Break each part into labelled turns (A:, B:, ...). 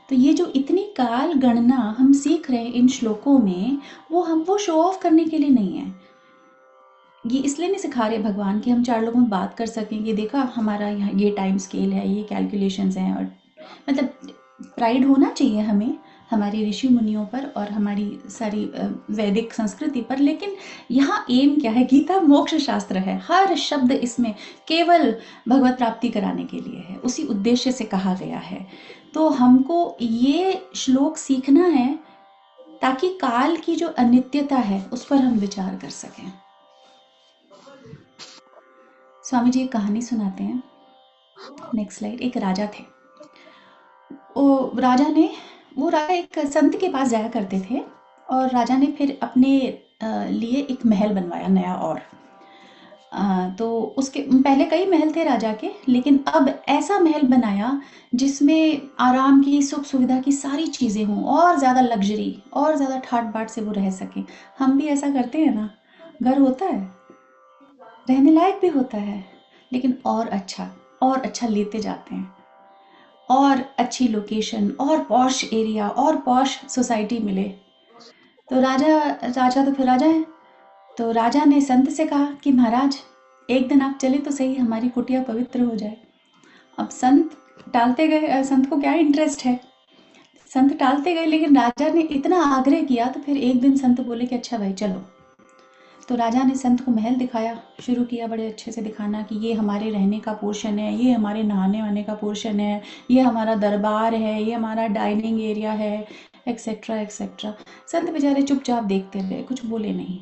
A: तो ये जो इतनी काल गणना हम सीख रहे हैं इन श्लोकों में, वो शो ऑफ करने के लिए नहीं है। ये इसलिए नहीं सिखा रहे भगवान कि हम 4 लोगों में बात कर सकें कि देखा हमारा यहाँ ये टाइम स्केल है, ये कैलकुलेशंस हैं। और मतलब प्राइड होना चाहिए हमें हमारी ऋषि मुनियों पर और हमारी सारी वैदिक संस्कृति पर, लेकिन यहाँ एम क्या है? गीता मोक्ष शास्त्र है, हर शब्द इसमें केवल भगवत प्राप्ति कराने के लिए है, उसी उद्देश्य से कहा गया है। तो हमको ये श्लोक सीखना है ताकि काल की जो अनित्यता है उस पर हम विचार कर सकें। स्वामी जी एक कहानी सुनाते हैं। Next slide. एक राजा थे। वो राजा एक संत के पास जाया करते थे, और राजा ने फिर अपने लिए एक महल बनवाया नया। और तो उसके पहले कई महल थे राजा के, लेकिन अब ऐसा महल बनाया जिसमें आराम की, सुख सुविधा की सारी चीज़ें हों, और ज़्यादा लग्जरी और ज़्यादा ठाट बाट से वो रह सकें। हम भी ऐसा करते हैं ना, घर होता है, रहने लायक भी होता है, लेकिन और अच्छा लेते जाते हैं, और अच्छी लोकेशन और पॉश एरिया और पॉश सोसाइटी मिले। तो राजा तो फिर राजा है। तो राजा ने संत से कहा कि महाराज एक दिन आप चले तो सही, हमारी कुटिया पवित्र हो जाए। अब संत टालते गए, संत को क्या इंटरेस्ट है, संत टालते गए, लेकिन राजा ने इतना आग्रह किया तो फिर एक दिन संत बोले कि अच्छा भाई चलो। तो राजा ने संत को महल दिखाया, शुरू किया बड़े अच्छे से दिखाना कि ये हमारे रहने का पोर्शन है, ये हमारे नहाने वाने का पोर्शन है, ये हमारा दरबार है, ये हमारा डाइनिंग एरिया है, एक्सेट्रा एक्सेट्रा। संत बेचारे चुपचाप देखते रहे, कुछ बोले नहीं।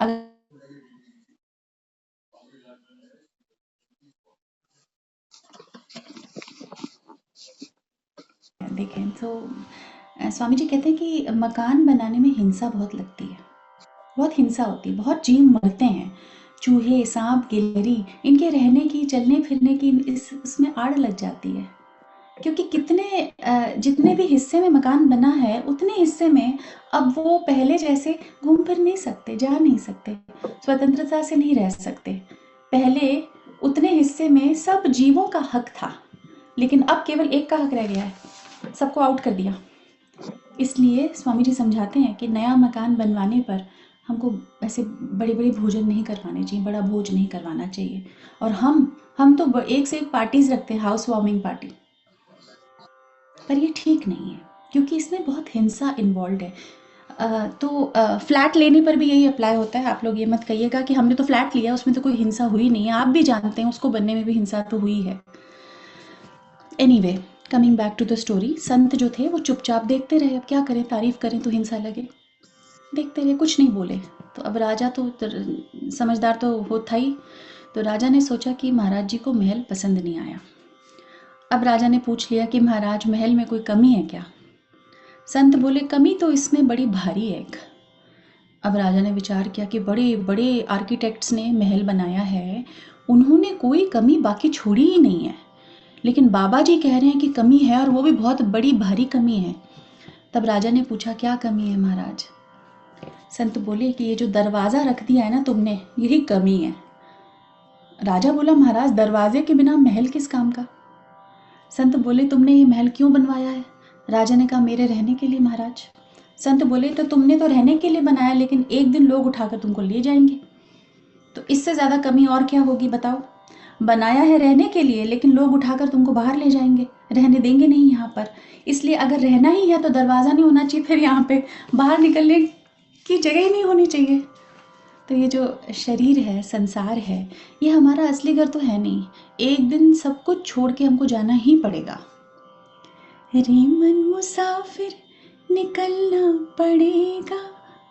A: अगर देखें तो स्वामी जी कहते हैं कि मकान बनाने में हिंसा बहुत लगती है, बहुत हिंसा होती है, बहुत जीव मरते हैं। चूहे, सांप, गिलहरी, इनके रहने की, चलने फिरने की इसमें आड़ लग जाती है। क्योंकि जितने भी हिस्से में मकान बना है उतने हिस्से में अब वो पहले जैसे घूम फिर नहीं सकते, जा नहीं सकते, स्वतंत्रता से नहीं रह सकते। पहले उतने हिस्से में सब जीवों का हक था, लेकिन अब केवल एक का हक रह गया है, सबको आउट कर दिया। इसलिए स्वामी जी समझाते हैं कि नया मकान बनवाने पर हमको ऐसे बड़े बड़े भोजन नहीं करवाने चाहिए, बड़ा भोज नहीं करवाना चाहिए। और हम तो एक से एक पार्टीज रखते हैं, हाउस वार्मिंग पार्टी, पर ये ठीक नहीं है क्योंकि इसमें बहुत हिंसा इन्वॉल्व है। तो फ्लैट लेने पर भी यही अप्लाई होता है। आप लोग ये मत कहिएगा कि हमने तो फ्लैट लिया उसमें तो कोई हिंसा हुई नहीं है, आप भी जानते हैं उसको बनने में भी हिंसा तो हुई है। Anyway, coming back to the story, संत जो थे वो चुपचाप देखते रहे। अब क्या करें, तारीफ करें तो हिंसा लगे, देखते रहे, कुछ नहीं बोले। तो अब राजा तो समझदार तो हो था ही। तो राजा ने सोचा कि महाराज जी को महल पसंद नहीं आया। अब राजा ने पूछ लिया कि महाराज महल में कोई कमी है क्या? संत बोले कमी तो इसमें बड़ी भारी है एक। अब राजा ने विचार किया कि बड़े बड़े आर्किटेक्ट्स ने महल बनाया है, उन्होंने कोई कमी बाकी छोड़ी ही नहीं है, लेकिन बाबा जी कह रहे हैं कि कमी है, और वो भी बहुत बड़ी भारी कमी है। तब राजा ने पूछा क्या कमी है महाराज? संत बोले कि ये जो दरवाज़ा रख दिया है ना तुमने, यही कमी है। राजा बोला महाराज दरवाजे के बिना महल किस काम का? संत बोले तुमने ये महल क्यों बनवाया है? राजा ने कहा मेरे रहने के लिए महाराज। संत बोले तो तुमने तो रहने के लिए बनाया, लेकिन एक दिन लोग उठाकर तुमको ले जाएंगे, तो इससे ज़्यादा कमी और क्या होगी बताओ? बनाया है रहने के लिए, लेकिन लोग उठाकर तुमको बाहर ले जाएंगे, रहने देंगे नहीं यहाँ पर। इसलिए अगर रहना ही है तो दरवाज़ा नहीं होना चाहिए, फिर यहाँ पे बाहर निकलने की जगह ही नहीं होनी चाहिए। तो ये जो शरीर है, संसार है, ये हमारा असली घर तो है नहीं। एक दिन सब कुछ छोड़ के हमको जाना ही पड़ेगा। रे मन मुसाफिर निकलना पड़ेगा,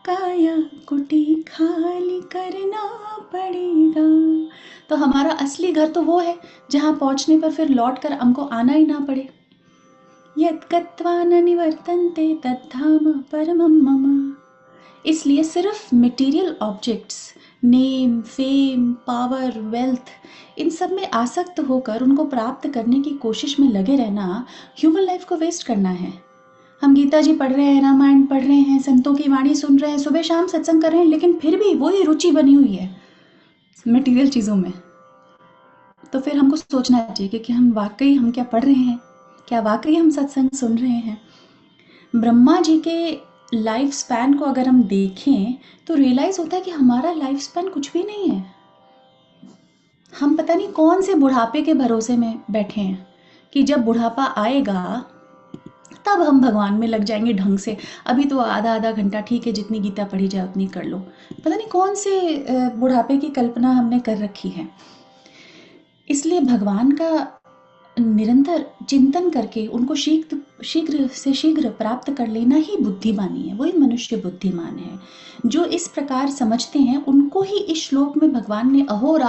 A: काया कुटी खाली करना पड़ेगा। तो हमारा असली घर तो वो है जहाँ पहुँचने पर फिर लौट कर हमको आना ही ना पड़े। यत् गत्वा न निवर्तन्ते तद्धाम परमं मम। इसलिए सिर्फ material objects, name, fame, power, wealth, इन सब में आसक्त होकर उनको प्राप्त करने की कोशिश में लगे रहना ह्यूमन लाइफ को वेस्ट करना है। हम गीता जी पढ़ रहे हैं, रामायण पढ़ रहे हैं, संतों की वाणी सुन रहे हैं, सुबह शाम सत्संग कर रहे हैं, लेकिन फिर भी वही रुचि बनी हुई है मटेरियल चीज़ों में। तो फिर हमको सोचना चाहिए कि हम वाकई हम क्या पढ़ रहे हैं, क्या वाकई हम सत्संग सुन रहे हैं? ब्रह्मा जी के लाइफ स्पैन को अगर हम देखें तो रियलाइज होता है कि हमारा लाइफ स्पैन कुछ भी नहीं है। हम पता नहीं कौन से बुढ़ापे के भरोसे में बैठे हैं कि जब बुढ़ापा आएगा तब हम भगवान में लग जाएंगे ढंग से। अभी तो आधा आधा घंटा ठीक है, जितनी गीता पढ़ी जाए उतनी कर लो। पता नहीं कौन से बुढ़ापे की कल्पना हमने कर रखी है। इसलिए भगवान का निरंतर चिंतन करके उनको शीघ्र से शीघ्र प्राप्त कर लेना ही बुद्धिमानी है। वही मनुष्य बुद्धिमान है। जो इस प्रकार समझते हैं उनको ही इस श्लोक में भगवान ने अहोरात्र